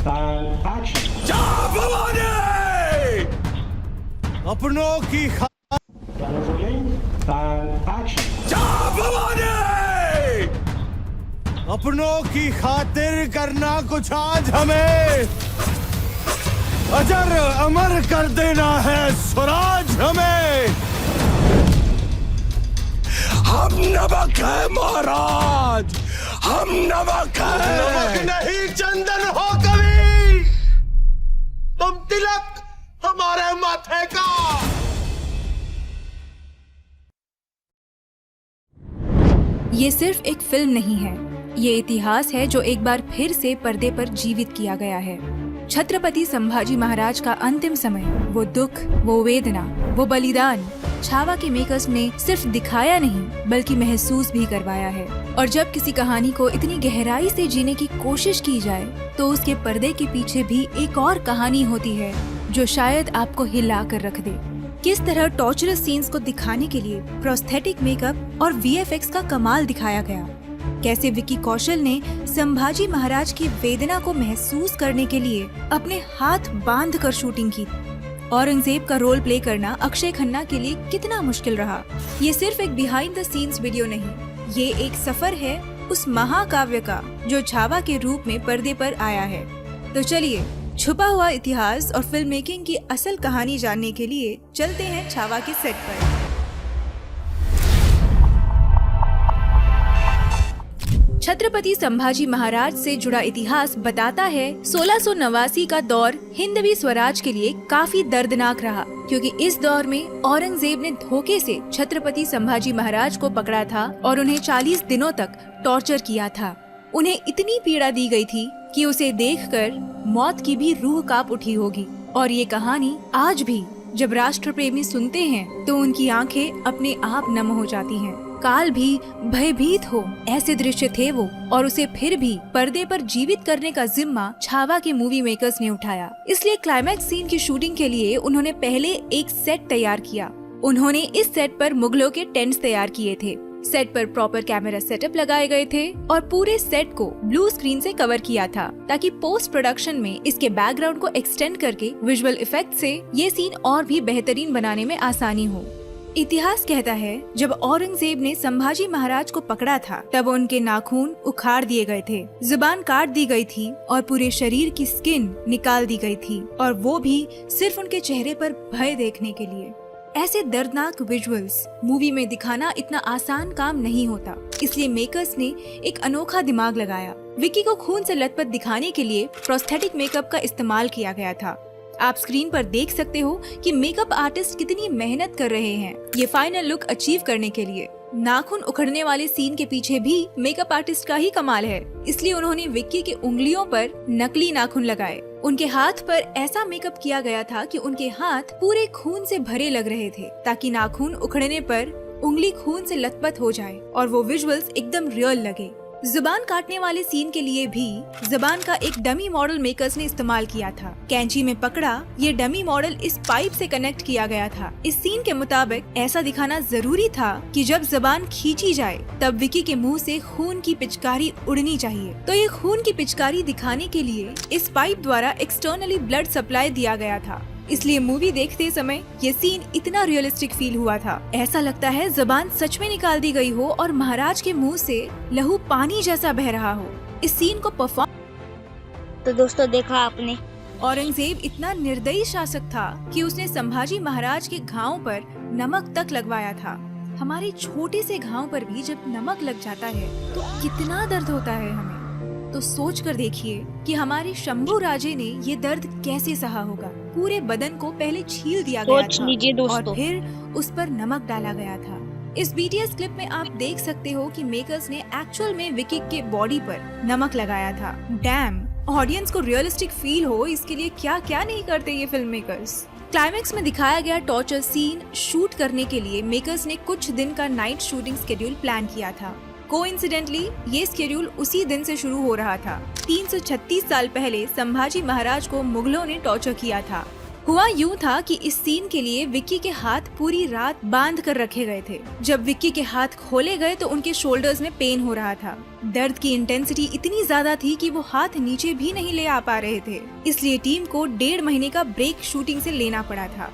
and action. अपनों की Camera rolling and action. अपनों की खातिर करना कुछ आज हमें अजर अमर कर देना है स्वराज हमें। हम नमक है महाराज, हम नमक है। नमक नहीं चंदन हो कभी, तुम तिलक हमारे माथे का। ये सिर्फ एक फिल्म नहीं है, ये इतिहास है जो एक बार फिर से पर्दे पर जीवित किया गया है। छत्रपति संभाजी महाराज का अंतिम समय, वो दुख, वो वेदना, वो बलिदान छावा के मेकर्स ने सिर्फ दिखाया नहीं बल्कि महसूस भी करवाया है। और जब किसी कहानी को इतनी गहराई से जीने की कोशिश की जाए तो उसके पर्दे के पीछे भी एक और कहानी होती है जो शायद आपको हिला कर रख दे। किस तरह टॉर्चरस सीन्स को दिखाने के लिए प्रोस्थेटिक मेकअप और वीएफएक्स का कमाल दिखाया गया। कैसे विक्की कौशल ने संभाजी महाराज की वेदना को महसूस करने के लिए अपने हाथ बांधकर शूटिंग की। औरंगजेब का रोल प्ले करना अक्षय खन्ना के लिए कितना मुश्किल रहा। ये सिर्फ एक बिहाइंड द सीन्स वीडियो नहीं, ये एक सफर है उस महाकाव्य का जो छावा के रूप में पर्दे पर आया है। तो चलिए छुपा हुआ इतिहास और फिल्म मेकिंग की असल कहानी जानने के लिए चलते हैं छावा के सेट पर। छत्रपति संभाजी महाराज से जुड़ा इतिहास बताता है 1689 का दौर हिंदवी स्वराज के लिए काफी दर्दनाक रहा, क्योंकि इस दौर में औरंगजेब ने धोखे से छत्रपति संभाजी महाराज को पकड़ा था और उन्हें 40 दिनों तक टॉर्चर किया था। उन्हें इतनी पीड़ा दी गई थी कि उसे देखकर मौत की भी रूह कांप उठी होगी। और ये कहानी आज भी जब राष्ट्र प्रेमी सुनते हैं तो उनकी आंखें अपने आप नम हो जाती हैं। काल भी भयभीत हो ऐसे दृश्य थे वो, और उसे फिर भी पर्दे पर जीवित करने का जिम्मा छावा के मूवी मेकर्स ने उठाया। इसलिए क्लाइमैक्स सीन की शूटिंग के लिए उन्होंने पहले एक सेट तैयार किया। उन्होंने इस सेट पर मुगलों के टेंट्स तैयार किए थे। सेट पर प्रॉपर कैमरा सेटअप लगाए गए थे और पूरे सेट को ब्लू स्क्रीन से कवर किया था ताकि पोस्ट प्रोडक्शन में इसके बैकग्राउंड को एक्सटेंड करके विजुअल इफेक्ट से ये सीन और भी बेहतरीन बनाने में आसानी हो। इतिहास कहता है जब औरंगजेब ने संभाजी महाराज को पकड़ा था तब उनके नाखून उखाड़ दिए गए थे, जुबान काट दी गई थी और पूरे शरीर की स्किन निकाल दी गई थी, और वो भी सिर्फ उनके चेहरे पर भय देखने के लिए। ऐसे दर्दनाक विजुअल्स मूवी में दिखाना इतना आसान काम नहीं होता, इसलिए मेकर्स ने एक अनोखा दिमाग लगाया। विक्की को खून से लथपथ दिखाने के लिए प्रोस्थेटिक मेकअप का इस्तेमाल किया गया था। आप स्क्रीन पर देख सकते हो कि मेकअप आर्टिस्ट कितनी मेहनत कर रहे हैं ये फाइनल लुक अचीव करने के लिए। नाखून उखड़ने वाले सीन के पीछे भी मेकअप आर्टिस्ट का ही कमाल है, इसलिए उन्होंने विक्की के उंगलियों पर नकली नाखून लगाए। उनके हाथ पर ऐसा मेकअप किया गया था कि उनके हाथ पूरे खून से भरे लग रहे थे, ताकि नाखून उखड़ने पर उंगली खून से लथपथ हो जाए और वो विजुअल्स एकदम रियल लगे। जुबान काटने वाले सीन के लिए भी जुबान का एक डमी मॉडल मेकर्स ने इस्तेमाल किया था। कैंची में पकड़ा ये डमी मॉडल इस पाइप से कनेक्ट किया गया था। इस सीन के मुताबिक ऐसा दिखाना जरूरी था कि जब जुबान खींची जाए तब विक्की के मुंह से खून की पिचकारी उड़नी चाहिए। तो ये खून की पिचकारी दिखाने के लिए इस पाइप द्वारा एक्सटर्नली ब्लड सप्लाई दिया गया था, इसलिए मूवी देखते समय ये सीन इतना रियलिस्टिक फील हुआ था। ऐसा लगता है जुबान सच में निकाल दी गई हो और महाराज के मुंह से लहू पानी जैसा बह रहा हो। इस सीन को परफॉर्म तो दोस्तों देखा आपने, औरंगजेब इतना निर्दयी शासक था कि उसने संभाजी महाराज के घावों पर नमक तक लगवाया था। हमारे छोटे से घाव पर भी जब नमक लग जाता है तो कितना दर्द होता है हमें। तो सोच कर देखिए कि हमारे शंभू राजे ने ये दर्द कैसे सहा होगा। पूरे बदन को पहले छील दिया गया था और फिर उस पर नमक डाला गया था। इस बीटीएस क्लिप में आप देख सकते हो कि मेकर्स ने एक्चुअल में विक्की के बॉडी पर नमक लगाया था। डैम, ऑडियंस को रियलिस्टिक फील हो इसके लिए क्या क्या नहीं करते ये फिल्म मेकर्स। क्लाइमेक्स में दिखाया गया टॉर्चर सीन शूट करने के लिए मेकर्स ने कुछ दिन का नाइट शूटिंग स्केड्यूल प्लान किया था। कोइंसिडेंटली ये स्केड्यूल उसी दिन से शुरू हो रहा था। 336 साल पहले संभाजी महाराज को मुगलों ने टॉर्चर किया था। हुआ यूं था कि इस सीन के लिए विक्की के हाथ पूरी रात बांध कर रखे गए थे। जब विक्की के हाथ खोले गए तो उनके शोल्डर्स में पेन हो रहा था। दर्द की इंटेंसिटी इतनी ज्यादा थी कि वो हाथ नीचे भी नहीं ले आ पा रहे थे। इसलिए टीम को 1.5 महीने का ब्रेक शूटिंग से लेना पड़ा था।